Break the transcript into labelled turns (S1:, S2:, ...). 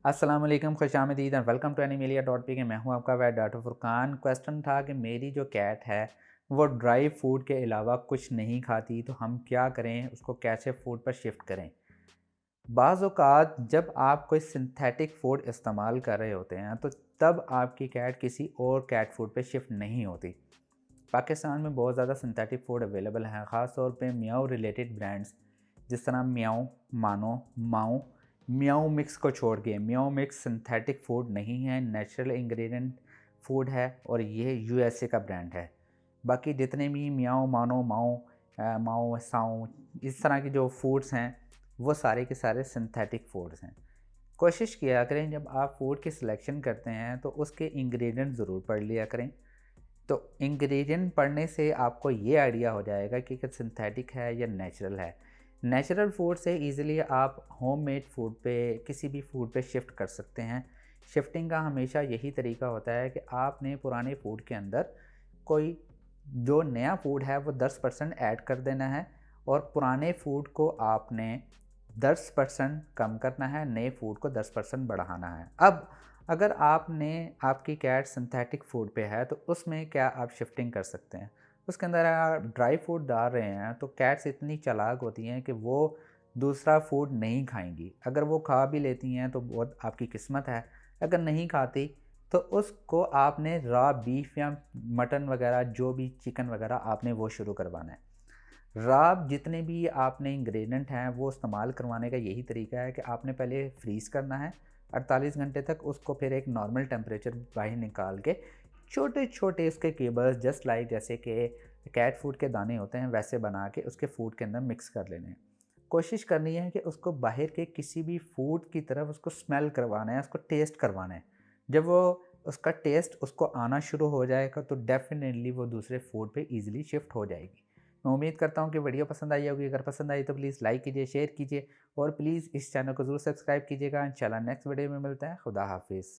S1: अस्सलाम वालेकुम, खुशामदीद and welcome to एनिमेलिया.पी के। मैं हूं आपका वेट डॉक्टर फुरकान। क्वेश्चन था कि मेरी जो कैट है वो ड्राई फूड के अलावा कुछ नहीं खाती, तो हम क्या करें, उसको कैसे फूड पर शिफ्ट करें। बाज़ औक़ात जब आप कोई सिंथेटिक फूड इस्तेमाल कर रहे होते हैं तो तब आपकी कैट किसी और कैट फूड पे शिफ्ट नहीं होती। पाकिस्तान में बहुत ज़्यादा सिंथेटिक फूड अवेलेबल हैं, ख़ास तौर पे मियाओ रिलेटेड ब्रांड्स जिस तरह मियाओ, मानो, माओ। मियाओ मिक्स को छोड़ के, मियाओ मिक्स सिंथेटिक फूड नहीं है, नेचुरल इंग्रेडिएंट फूड है और ये यूएसए का ब्रांड है। बाकी जितने भी मियाओ, मानो, माओ, माओ, साओ, इस तरह के जो फूड्स हैं वो सारे के सारे सिंथेटिक फूड्स हैं। कोशिश किया करें जब आप फूड की सिलेक्शन करते हैं तो उसके इंग्रेडिएंट ज़रूर पढ़ लिया करें। तो इंग्रेडिएंट पढ़ने से आपको ये आइडिया हो जाएगा कि सिंथेटिक है या नेचुरल है। नेचुरल फूड से इजीली आप होममेड फूड पे, किसी भी फूड पे शिफ्ट कर सकते हैं। शिफ्टिंग का हमेशा यही तरीका होता है कि आपने पुराने फूड के अंदर कोई जो नया फूड है वो 10% ऐड कर देना है और पुराने फूड को आपने 10% कम करना है, नए फूड को 10% बढ़ाना है। अब अगर आपकी कैट सिंथेटिक फूड पे है तो उसमें क्या आप शिफ्टिंग कर सकते हैं। उसके अंदर आप ड्राई फूड डाल रहे हैं तो कैट्स इतनी चालाक होती हैं कि वो दूसरा फूड नहीं खाएंगी। अगर वो खा भी लेती हैं तो बहुत आपकी किस्मत है, अगर नहीं खाती तो उसको आपने रॉ बीफ या मटन वगैरह, जो भी चिकन वगैरह, आपने वो शुरू करवाना है। राब जितने भी आपने इंग्रेडिएंट हैं वो इस्तेमाल करवाने का यही तरीका है कि आपने पहले फ्रीज़ करना है 48 घंटे तक उसको, फिर एक नॉर्मल टेम्परेचर बाहर निकाल के छोटे छोटे उसके केबल्स जस्ट लाइक जैसे कि कैट फूड के दाने होते हैं वैसे बना के उसके फूड के अंदर मिक्स कर लेने हैं। कोशिश करनी है कि उसको बाहर के किसी भी फूड की तरफ उसको स्मेल करवाना है, उसको टेस्ट करवाना है। जब वो उसका टेस्ट उसको आना शुरू हो जाएगा तो डेफिनेटली वो दूसरे फूड पे इजीली शिफ्ट हो जाएगी। मैं उम्मीद करता हूँ कि वीडियो पसंद आई होगी। अगर पसंद आई तो प्लीज़ लाइक कीजिए, शेयर कीजिए और प्लीज़ इस चैनल को ज़रूर सब्सक्राइब कीजिएगा। इंशाल्लाह नेक्स्ट वीडियो में मिलते हैं। खुदा हाफिज़।